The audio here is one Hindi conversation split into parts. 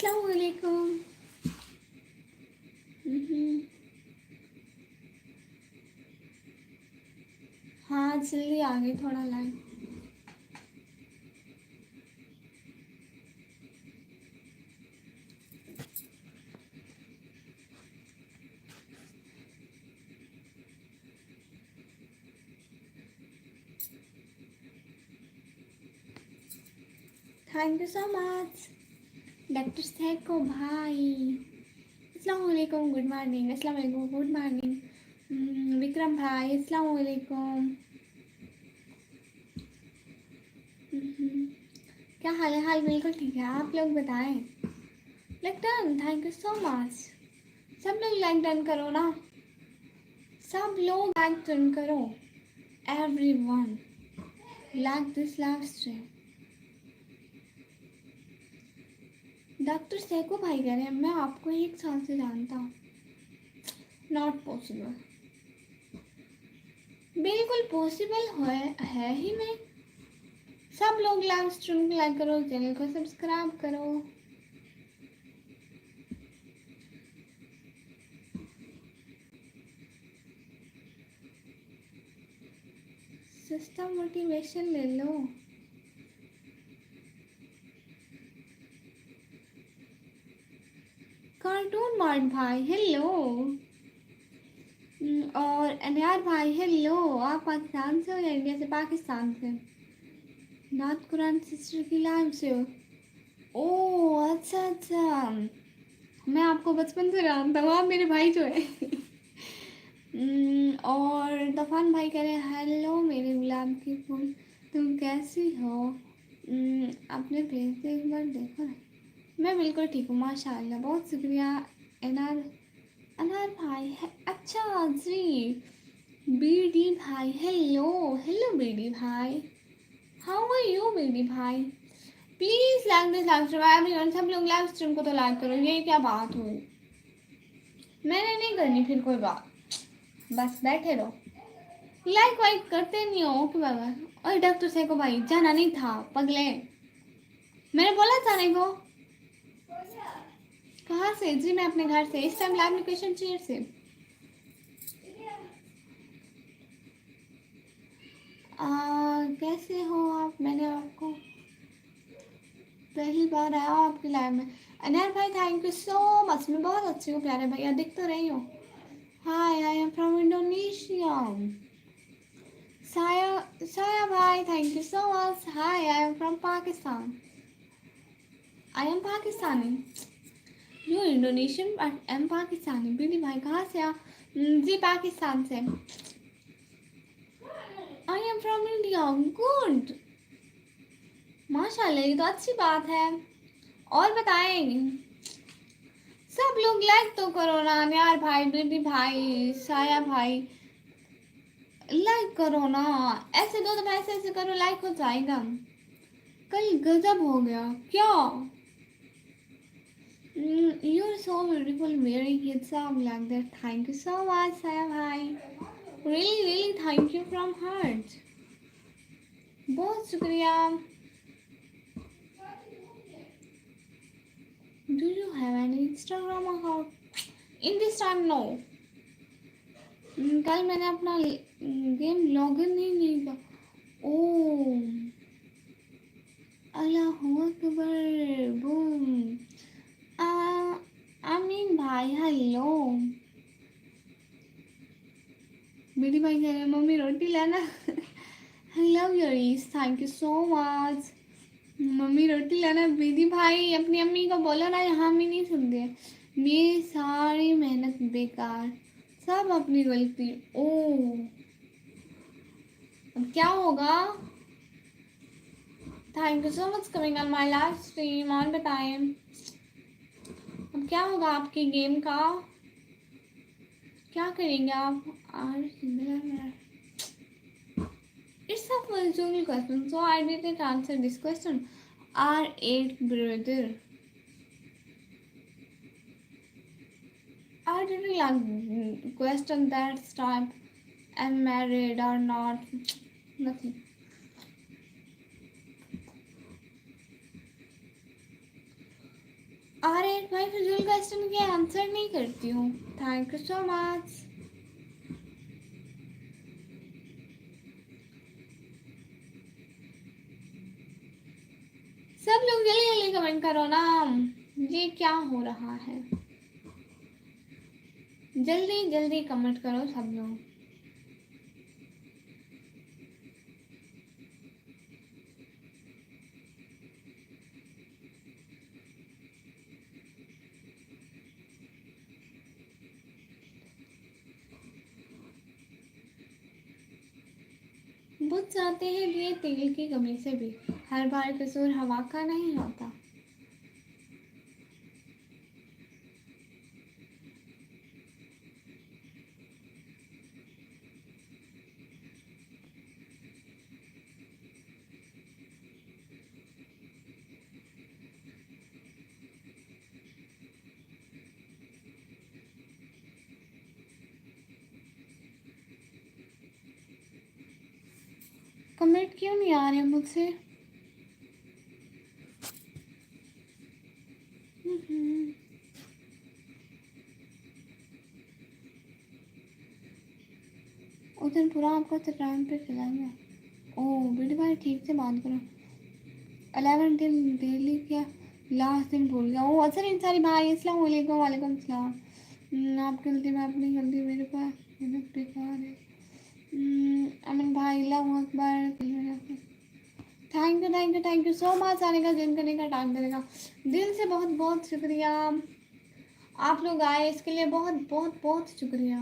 अस्सलाम वालेकुम। हाँ जल्दी आ गई थोड़ा line. Thank you so much doctor psycho भाई। अस्सलाम वालेकुम, गुड मॉर्निंग। अस्सलाम वालेकुम, गुड मॉर्निंग। विक्रम भाई अस्सलाम वालेकुम। क्या हाल है? हाल बिल्कुल ठीक है, आप लोग बताएं। Like done, thank you so much. सब लोग लाइक डन करो ना, सब लोग लाइक डन करो। Everyone like this live stream. Doctor psycho भाई कह रहे हैं मैं आपको 1 साल से जानता हूँ। Not possible. बिल्कुल पॉसिबल है ही नहीं। सब लोग लाइव स्ट्रीम को लाइक करो, चैनल को सब्सक्राइब करो। सस्ता मोटिवेशन ले लो। कार्टून मार्ट भाई हेलो। और अनयार भाई हेलो। आप पाकिस्तान से हो या इंडिया से? पाकिस्तान से। नात कुरान सिस्टर की लाइव से हो? ओह अच्छा अच्छा, मैं आपको बचपन से जानता हूँ, आप मेरे भाई जो है। और तूफान भाई कह रहे हैं हेलो मेरे गुलाब की फूल, तुम कैसी हो? आपने भेज दे, एक बार देखो ना। मैं बिल्कुल ठीक हूँ माशाल्लाह, बहुत शुक्रिया। अनार अनार भाई है, अच्छा जी। बीडी भाई हेलो हेलो बीडी भाई, हाउ आर यू बीडी भाई? Please like this live stream everyone. सब लोग लाइव स्ट्रीम को तो लाइक करो, ये क्या बात हुई? मैंने नहीं करनी फिर कोई बात, बस बैठे रहो। लाइक वाइक करते नहीं हो कि बाबा। और डॉक्टर सैको भाई जाना नहीं था पगले, मैंने बोला जाने को। कहाँ से जी? मैं अपने घर से, इस टाइम लाइव लोकेशन चेयर से। कैसे हो आप? मैंने आपको पहली बार आया हूँ आपकी लाइव में। अनयार भाई थैंक यू सो मच, मैं बहुत अच्छी हूँ प्यारे भैया, दिख तो रही हूँ। Hi I am from Indonesia. साया साया भाई thank you so much. Hi I am from Pakistan. I am Pakistani. You Indonesian I am Pakistani. BD भाई कहाँ से आप? जी पाकिस्तान से। I am from India. Good, माशाल्लाह, ये तो अच्छी बात है। और बताएं, सब लोग लाइक तो करो ना यार भाई, बेबी भाई, साया भाई, लाइक करो ना। ऐसे दो तो ऐसे ऐसे करो, लाइक हो जाएगा। कल गजब हो गया क्या? You are so beautiful, very handsome like that. Thank you so much साया भाई, really really thank you from heart, बहुत शुक्रिया। Do you have any Instagram account? In this time no. कल मैंने अपना गेम लॉगिन नहीं किया। ओ अल्लाहू अकबर बूम। आमीन भाई हेलो। मेरी भाई कह रहे हैं मम्मी रोटी लाना। I love your ease, thank you so much. मम्मी रोटी लाना। बेदी भाई अपनी अम्मी को बोलो ना, यहाँ भी नहीं सुनते। मेरी सारी मेहनत बेकार, सब अपनी गलती। ओ अब क्या होगा? Thank you so much coming on my live stream. और बताएं अब क्या होगा आपके गेम का? क्या करेंगे आप? It's a full question, so I didn't answer this question. Are 8 brother? I didn't like question that type. Am married or not? Nothing. अरे भाई फिजूल क्वेश्चन के आंसर नहीं करती हूँ। Thank you so much. सब लोग जल्दी जल्दी कमेंट करो ना। ये क्या हो रहा है? जल्दी जल्दी कमेंट करो सब लोग। बुझ जाते हैं ये तेल की कमी से भी। हर बार कसूर हवा का नहीं होता। कमेंट क्यों नहीं आ रहे मुझसे? उस दिन पूरा आपको इंस्टाग्राम पे खिलाएंगे। ओह बेटी भाई ठीक से बात करो। 11 दिन डेली क्या? लास्ट दिन भूल गया। ओ अच्छा इंसारी भाई अस्सलाम वालेकुम। वालेकुम सलाम। आपकी गलती मैं अपनी गलती मेरे पास मेहनत बेकार है। अमन भाई अल्लाह अकबर। थैंक यू सो मच आने का, ज्वाइन करने का, टाइम देने का। दिल से बहुत बहुत शुक्रिया। आप लोग आए इसके लिए बहुत बहुत बहुत शुक्रिया।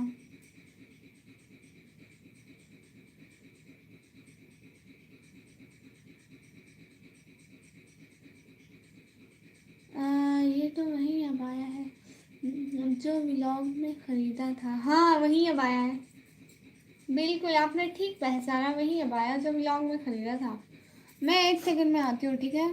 ये तो वही अब आया है जो व्लॉग में ख़रीदा था। हाँ वही अब आया है। बिल्कुल आपने ठीक पहचाना, वही अब आया जो व्लॉग में ख़रीदा था। मैं 1 सेकंड में आती हूँ, ठीक है।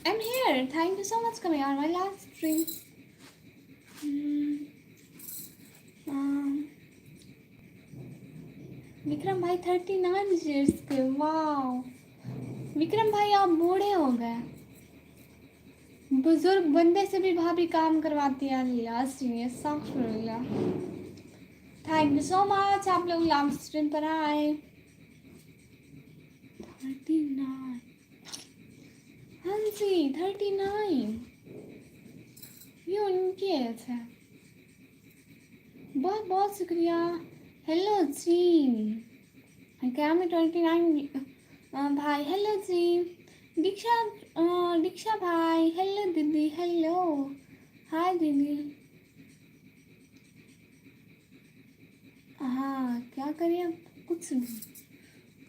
I'm here. Thank you so much coming on my live stream. Hmm, um, Vikram भाई 39 ईयर्स के, वाह। विक्रम भाई आप बूढ़े हो गए। बुजुर्ग बंदे से भी भाभी काम करवाती है। अल्लाह अस्तगफिरुल्लाह। थैंक यू सो मच आप लोग लाइव स्ट्रीम पर आए। 39। हाँ जी 39, ये उनकी एज है। बहुत बहुत शुक्रिया। हेलो जी, क्या मैं 29 भाई। हेलो जी दीक्षा, दीक्षा भाई। हेलो दीदी। हेलो हाय दीदी। हाँ क्या करिए अब, कुछ नहीं,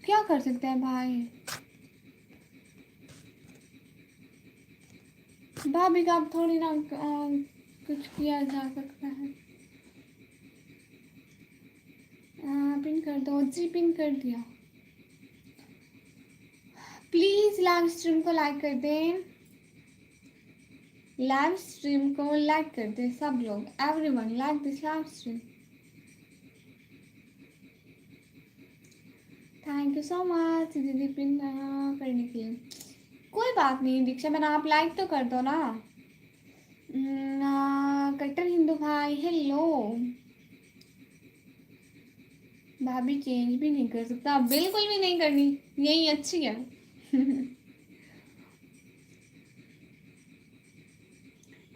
क्या कर सकते हैं भाई। भाभी का अब थोड़ी ना कुछ किया जा सकता है। पिन कर दो जी, पिन कर दिया। प्लीज़ लाइव स्ट्रीम को लाइक कर दें, लाइव स्ट्रीम को लाइक कर दें सब लोग। Everyone like this live stream. Thank you so much दीदी पिन करने के लिए। कोई बात नहीं दीक्षा मैंने, आप लाइक तो कर दो ना। कट्टर हिंदू भाई हेलो। भाभी चेंज भी नहीं कर सकता, बिल्कुल भी नहीं करनी, यही अच्छी है।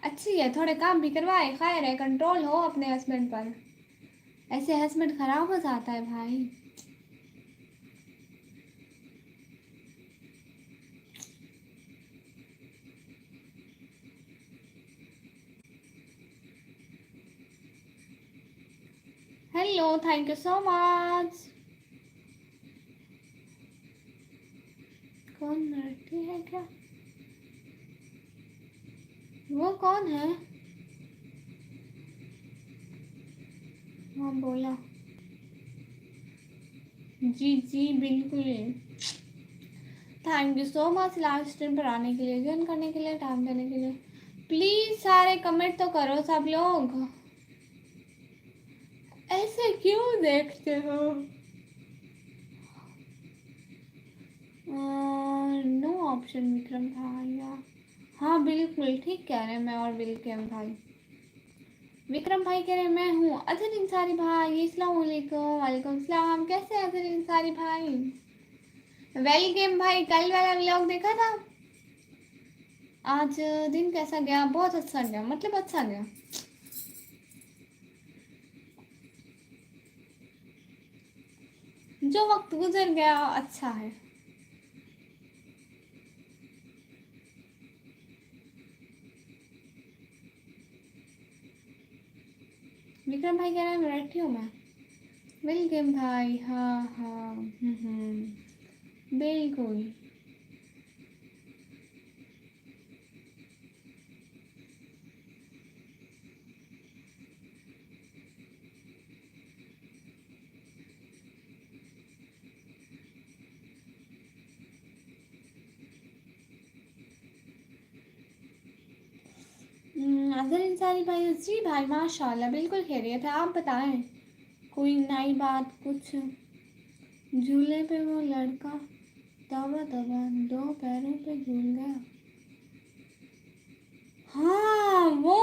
अच्छी है, थोड़े काम भी करवाए, खैर है, कंट्रोल हो अपने हस्बैंड पर। ऐसे हस्बैंड खराब हो जाता है भाई। Hello thank you so much. कौन लड़की है क्या? वो कौन है? हाँ बोला। जी जी बिल्कुल। Thank you so much live stream पर आने के लिए, ज्वाइन करने के लिए, टाइम देने के लिए। प्लीज सारे कमेंट तो करो सब लोग। ऐसे क्यों देखते हो? नो ऑप्शन विक्रम भाई। हाँ बिल्कुल ठीक कह रहे हैं, मैं और विक्रम भाई। विक्रम भाई कह रहे हैं मैं हूँ अजहर इंसारी भाई। अस्सलाम वालेकुम। वालेकुम सलाम। कैसे हैं अजहर इंसारी भाई? वेलकम भाई। कल वाला व्लॉग देखा था? आज दिन कैसा गया? बहुत अच्छा गया, मतलब अच्छा गया। जो वक्त गुजर गया अच्छा है। विक्रम भाई कह रहे हैं मराठी हूँ मैं। वेलकम भाई। हाँ हाँ बिल्कुल। अजहर इंसारी भाई जी भाई माशाल्लाह बिल्कुल खैरियत है। आप बताएं कोई नई बात कुछ। झूले पे वो लड़का दबा दबा दो पैरों पे झूल गया। हाँ वो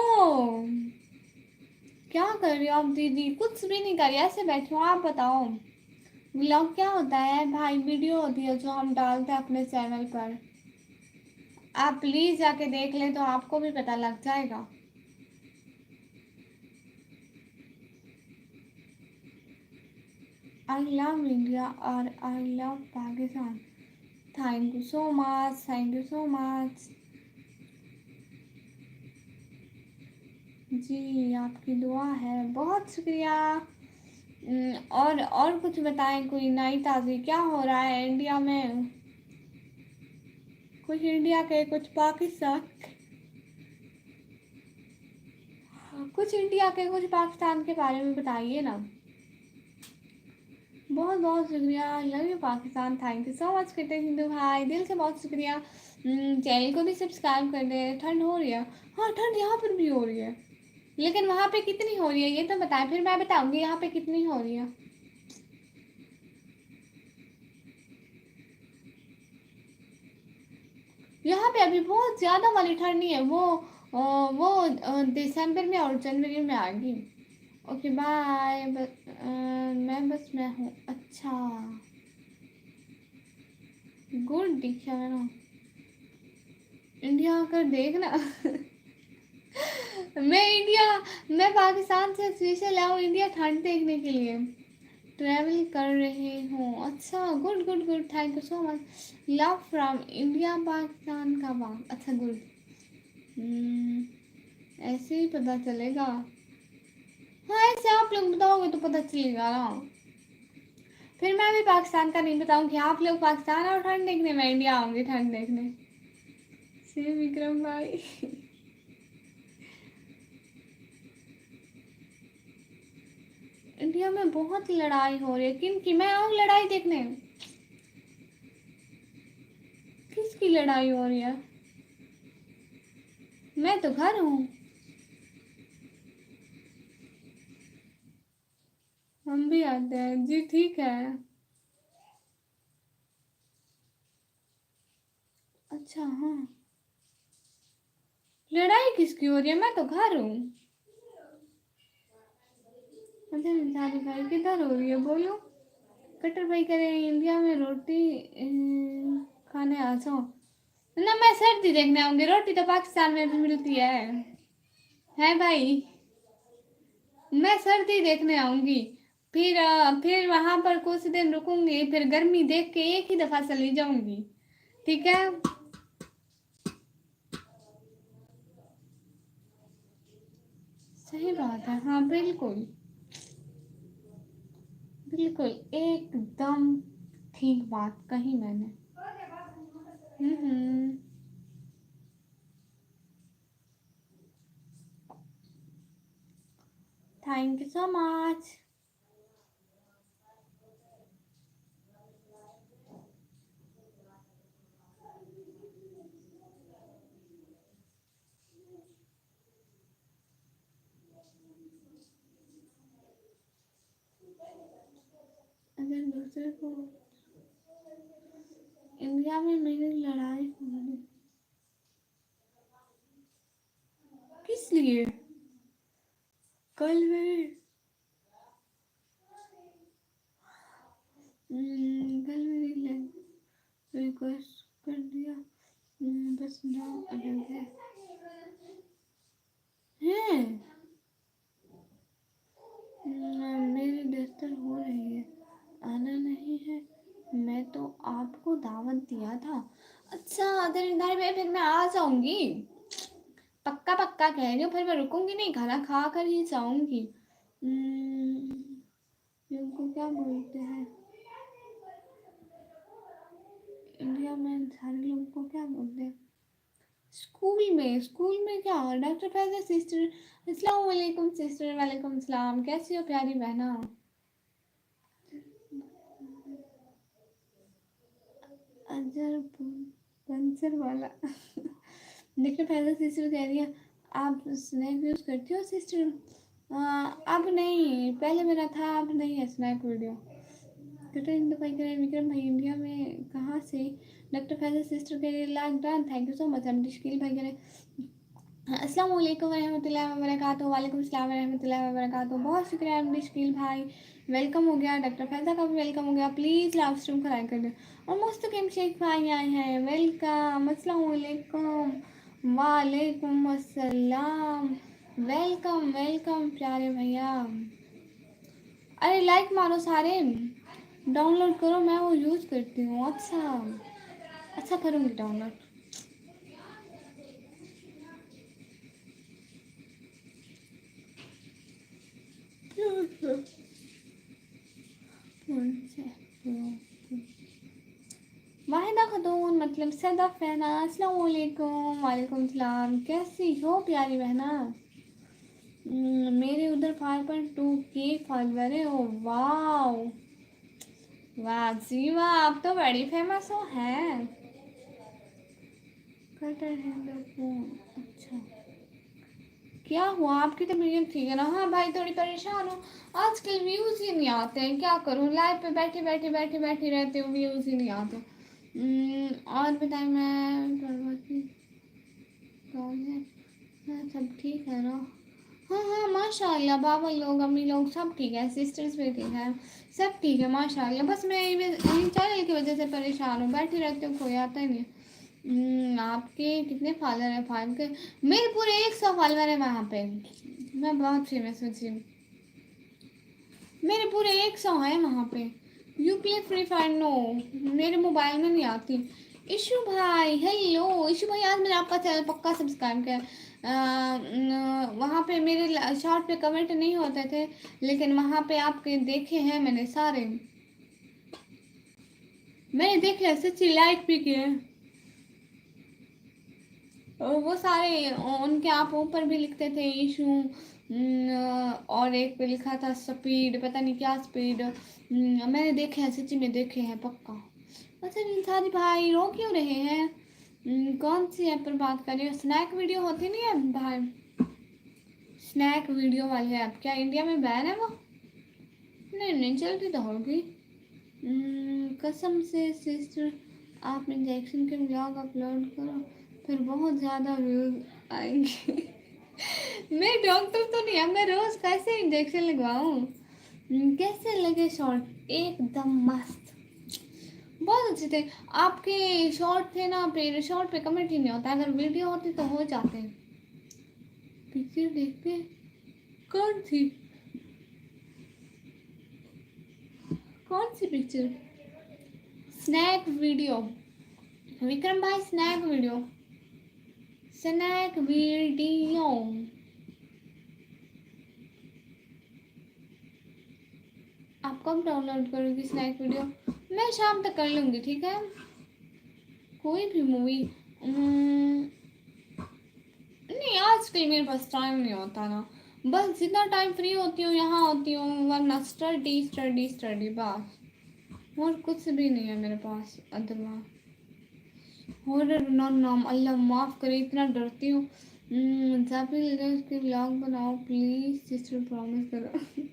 क्या कर रही हो आप दीदी? कुछ भी नहीं कर रही, ऐसे बैठी हूँ। आप बताओ व्लॉग क्या होता है भाई? वीडियो होती है जो हम डालते हैं अपने चैनल पर। आप प्लीज जाके देख लें तो आपको भी पता लग जाएगा। आई लव इंडिया और I love Pakistan. Thank you so much, thank you so much. जी आपकी दुआ है, बहुत शुक्रिया। और कुछ बताएं, कोई नई ताज़ी क्या हो रहा है इंडिया में? कुछ इंडिया के, कुछ पाकिस्तान, कुछ इंडिया के कुछ पाकिस्तान के बारे में बताइए ना। बहुत बहुत शुक्रिया। Love you Pakistan. Thank you so much कहते हिंदू भाई, दिल से बहुत शुक्रिया। चैनल को भी सब्सक्राइब कर दे। ठंड हो रही है? हाँ, ठंड यहाँ पर भी हो रही है, लेकिन वहाँ पे कितनी हो रही है ये तो बताएं, फिर मैं बताऊंगी यहाँ पे कितनी हो रही है। यहाँ पे अभी बहुत ज़्यादा वाली ठंड नहीं है, वो दिसंबर में और जनवरी में आएगी। Okay bye. मैं हूँ। अच्छा, गुड दिखा है ना। इंडिया आकर देखना। मैं पाकिस्तान से स्पेशल आऊँ इंडिया ठंड देखने के लिए। ट्रैवल कर रहे हूँ। अच्छा, good good good, thank you so much. Love from India Pakistan का बाग। अच्छा गुड। ऐसे ही पता चलेगा। हाँ, ऐसे आप लोग बताओगे तो पता चलेगा ना। फिर मैं भी पाकिस्तान का नहीं बताऊंगी, आप लोग पाकिस्तान और ठंड देखने, मैं इंडिया आऊंगी ठंड देखने। से विक्रम भाई। इंडिया में बहुत लड़ाई हो रही है, किन की? मैं आऊँ लड़ाई देखने? किसकी लड़ाई हो रही है? मैं तो घर हूँ। हम भी आते हैं जी, ठीक है। अच्छा हाँ, लड़ाई किसकी हो रही है? मैं तो घर हूँ। अच्छा निशानी भाई किधर हो रही है बोलो। कटर भाई कह रहे हैं इंडिया में रोटी खाने आ जाओ ना। मैं सर्दी देखने आऊंगी, रोटी तो पाकिस्तान में भी मिलती है भाई। मैं सर्दी देखने आऊंगी, फिर वहां पर कुछ दिन रुकूंगी, फिर गर्मी देख के एक ही दफा चली जाऊंगी। ठीक है। सही बात है, हाँ बिल्कुल। बिल्कुल एकदम ठीक बात कही मैंने। हम्म। Thank you so much. अगर दूसरे को इंडिया में मेरी लड़ाई होगी किस लिए? कल मेरी कल मेरी रिक्वेस्ट कर दिया। बस नाम अलग है। हैं? मेरी दस्तर हो रही है, आना नहीं है। मैं तो आपको दावत दिया था। अच्छा दरिंदार में, फिर मैं आ जाऊंगी। पक्का पक्का कह रही हूँ, फिर मैं रुकूंगी नहीं, खाना खा कर ही जाऊंगी। उनको क्या बोलते हैं इंडिया में, सारे लोगों को क्या बोलते हैं? स्कूल में क्या? Doctor Faisal sister. अस्सलाम वालेकुम सिस्टर। वालेकुम सलाम, कैसी हो प्यारी बहना? अजर पंचर वाला। डॉक्टर फैजल सिस्टर कह रही है आप स्नैक यूज़ करती हो सिस्टर? अब नहीं, पहले मेरा था, अब नहीं है स्नैक वीडियो। डॉक्टर इंदु भाई कह रहे हैं विक्रम भाई इंडिया में कहाँ से? डॉक्टर फैजल सिस्टर कह रही है lockdown. Thank you so much. हम डिशकिल भाई कह रहे हैं अस्सलाम वालेकुम रहमतुल्लाहि व बरकातुहू। वालेकुम सलाम रहमतुल्लाहि व बरकातुहू। बहुत शुक्रिया एमडी शकील भाई, वेलकम हो गया। डॉक्टर फैज़ा का भी वेलकम हो गया। प्लीज़ लाइव स्ट्रीम को लाइक कर दें। और मुस्तकिम शेख भाई आए हैं, वेलकम। अस्सलाम वालेकुम। वालेकुम अस्सलाम। वेलकम वेलकम प्यारे भैया। अरे लाइक मारो सारे, डाउनलोड करो, मैं वो यूज़ करती हूँ। अच्छा, अच्छा करूँगी डाउनलोड। वाहिदा खातून मतलब सदफ बहना, अस्सलाम वालेकुम। वालेकुम सलाम, कैसी हो प्यारी बहना? मेरे उधर 5.2 के फॉलोवर है। ओ वाह, वाह जी वाह, आप तो बड़ी फेमस हो हैं। कटर है द फोन। अच्छा, क्या हुआ? आपकी तबीयत ठीक है ना? हाँ भाई, थोड़ी परेशान हूँ। आजकल व्यूज़ ही नहीं आते हैं, क्या करूँ? लाइव पे बैठी रहती हूँ, व्यूज़ ही नहीं आते। और बताएं, मैं गर्भवती कौन है? हाँ, सब ठीक है ना? हाँ हाँ, माशाल्लाह, बाबा लोग, अम्मी लोग सब ठीक है, सिस्टर्स भी ठीक है, सब ठीक है माशाल्लाह। बस मैं चैनल की वजह से परेशान हूँ, बैठी रहती हूँ, कोई आता ही नहीं। आपके कितने फॉलोअर हैं? 5 के? मेरे पूरे 100 फॉलोअर है वहाँ पे। मैं बहुत फेमस हूँ जी। मेरे पूरे 100 हैं वहाँ पे। You play Free Fire? No, मेरे मोबाइल में नहीं आती। इशू भाई, हेलो इशू भाई, आज मैंने आपका चैनल पक्का सब्सक्राइब किया। वहाँ पे मेरे शॉर्ट पे कमेंट नहीं होते थे, लेकिन वहाँ पे आपके देखे हैं मैंने सारे। मैंने देखे, सच्ची लाइक भी किए। वो सारे उनके आप ऊपर भी लिखते थे इशू। और एक पे लिखा था स्पीड, पता नहीं क्या स्पीड। मैंने देखे हैं, सच्ची में देखे हैं पक्का। अच्छा निसारी भाई, रो क्यों रहे हैं? कौन सी ऐप पर बात कर रही हो? स्नैक वीडियो होती नहीं है भाई, स्नैक वीडियो वाली ऐप, क्या इंडिया में बैन है वो? नहीं नहीं, चलती तो होगी। कसम से सिस्टर, आप इंजेक्शन के ब्लॉग अपलोड करो, फिर बहुत ज़्यादा व्यूज आएंगे। मैं डॉक्टर तो नहीं है, मैं रोज़ कैसे इंजेक्शन लगवाऊँ? कैसे लगे शॉर्ट? एकदम मस्त, बहुत अच्छे थे। आपके शॉर्ट थे ना, फिर शॉर्ट पे कमेंट ही नहीं होता, अगर वीडियो होती तो हो जाते। पिक्चर देखते? कौन सी? कौन सी पिक्चर? स्नैक वीडियो, विक्रम भाई, स्नैक वीडियो, स्नैक वीडियो। आप कब डाउनलोड करोगी स्नैक वीडियो? मैं शाम तक कर लूँगी, ठीक है। कोई भी मूवी? नहीं, आजकल मेरे पास टाइम नहीं होता ना। बस जितना टाइम फ्री होती हूँ यहाँ होती हूँ, वरना स्टडी स्टडी स्टडी बस। और कुछ भी नहीं है मेरे पास अदरवाइज। हॉरर ना, नाम अल्लाह माफ़ करे, इतना डरती हूँ। जब भी लगे उसके व्लॉग बनाओ प्लीज़ सिस्टर, प्रॉमिस करो।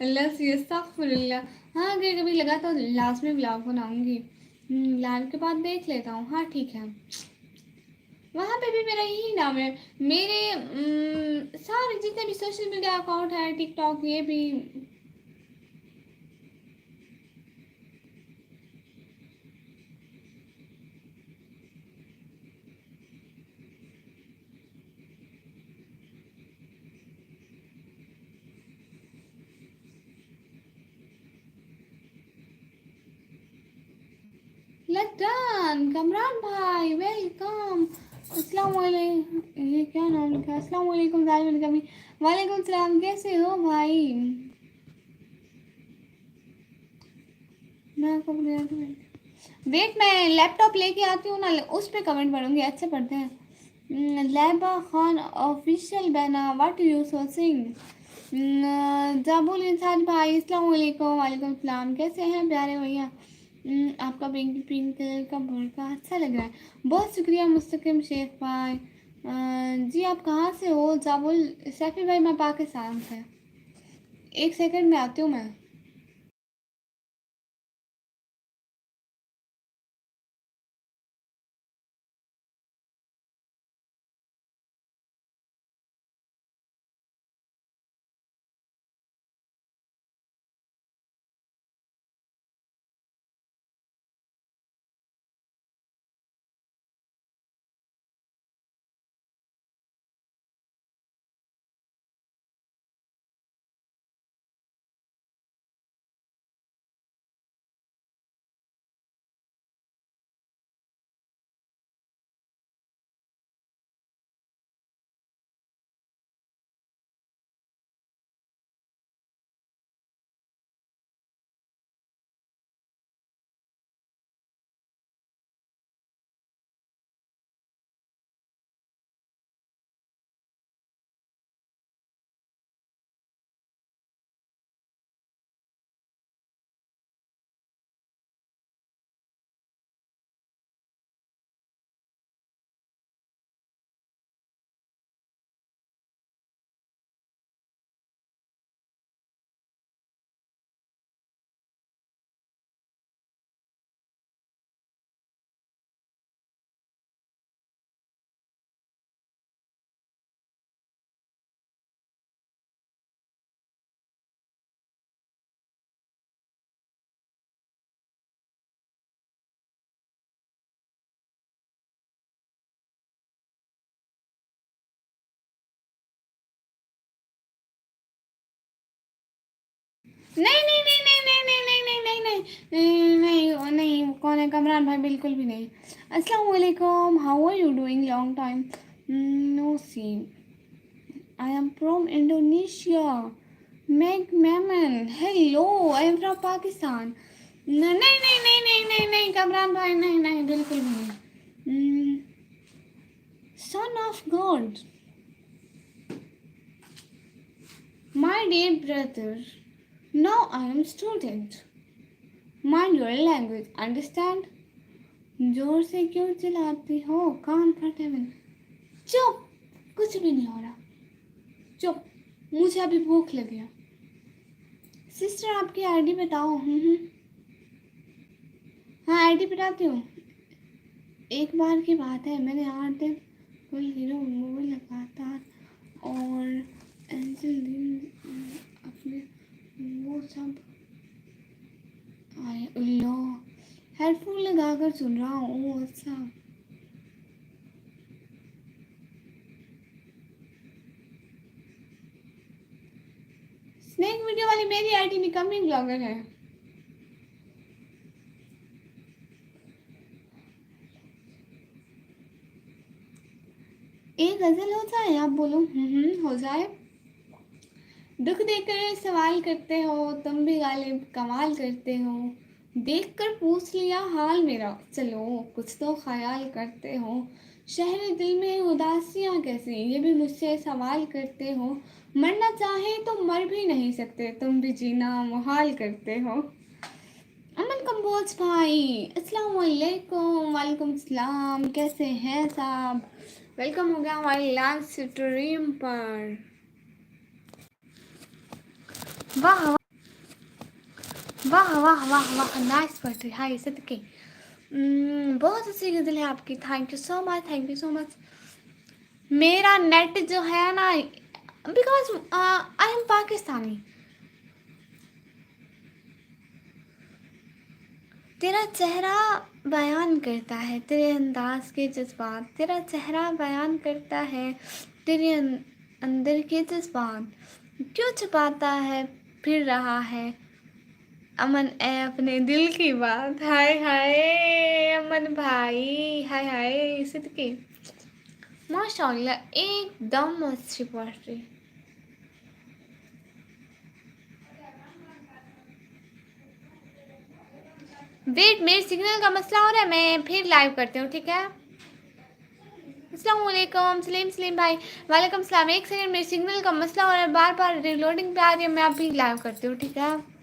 अल्लाह से अस्तगफुरुल्लाह। हाँ, अगर कभी लगा तो लास्ट में व्लॉग बनाऊंगी। लाइव के बाद देख लेता हूँ। हाँ ठीक है, वहाँ पे भी मेरा यही नाम है। मेरे सारे जितने भी सोशल मीडिया अकाउंट है, टिकटॉक, ये भी। लद्दान कमरान भाई, वेलकम। अस्सलाम वालेकुम, ये क्या नाम लिखा है? अस्सलाम वालेकुम जालिम कभी। वालेकुम सलाम, कैसे हो भाई? मैं कब गया था? वेट, मैं लैपटॉप लेके आती हूँ ना, उस पे कमेंट पढ़ूंगी, अच्छे पढ़ते हैं। लैबा खान ऑफिशियल बना, व्हाट यू सो सिंग। जाबुल इंसान भाई, अस्सलाम वालेकुम। वालेकुम सलाम, कैसे हैं प्यारे भैया? आपका पिंक पिंक कलर का बुर्का अच्छा लग रहा है। बहुत शुक्रिया मुस्तकिम शेख भाई। जी आप कहाँ से हो? जाबुल सैफी भाई, मैं पाकिस्तान से। एक सेकंड में आती हूँ मैं। नहीं नहीं नहीं नहीं नहीं नहीं नहीं नहीं नहीं नहीं नहीं नहीं, कौन है? कमरान भाई बिल्कुल भी नहीं। अस्सलाम वालेकुम, how are you doing? Long time no see, I am from Indonesia. मैक मैमन, hello, I am from Pakistan. नहीं नहीं नहीं नहीं नहीं नहीं नहीं कमरान भाई, नहीं नहीं बिल्कुल भी नहीं। Son of God, my dear brother, now I am student, mind your language, understand. जोर से क्यों चिल्लाती हो? कान फटे में। चुप, कुछ भी नहीं हो रहा, चुप, मुझे अभी भूख लगी है। सिस्टर आपकी आईडी बताओ। हाँ आईडी बताती हूँ। एक बार की बात है, मैंने 8 दिन फुल हीरो मूवी लगातार और एंजल दिन अपने वो सब आए। लो, हेडफोन लगाकर सुन रहा हूँ। ओह अच्छा, स्नैक वीडियो वाली मेरी आईडी निकम्मी ब्लॉगर है। एक गजल हो जाए, आप बोलो। हो जाए। दुख देकर सवाल करते हो, तुम भी गालिब कमाल करते हो। देख कर पूछ लिया हाल मेरा, चलो कुछ तो ख्याल करते हो। शहर दिल में उदासियाँ कैसी, ये भी मुझसे सवाल करते हो। मरना चाहे तो मर भी नहीं सकते, तुम भी जीना मुहाल करते हो। अमन कंबोज भाई, अस्सलाम वालेकुम। वालेकुम सलाम, कैसे हैं साहब? वेलकम हो गया हमारे लाइव स्ट्रीम पर। वाह वाह वाह वाह वाह, नाइस पोएट्री, हाय सदके। बहुत अच्छी गज़ल है आपकी, thank you so much, thank you so much. मेरा नेट जो है ना, बिकॉज आई एम पाकिस्तानी। तेरा चेहरा बयान करता है तेरे अंदाज के जज्बात, तेरा चेहरा बयान करता है तेरे अंदर के जज्बात। क्यों छुपाता है फिर रहा है अमन ए अपने दिल की बात। हाय हाय अमन भाई, हाय हाय सिद्दीकी, माशाल्लाह एकदम अच्छी पोएट्री। वेट, मेरे सिग्नल का मसला हो रहा है, मैं फिर लाइव करती हूँ, ठीक है? अस्सलाम वालेकुम सलीम सलीम भाई, वालेकुम सलाम। एक सेकंड, मेरे सिग्नल का मसला हो रहा है, बार बार रिलोडिंग पे आ रही है, मैं अभी लाइव करती हूँ, ठीक है?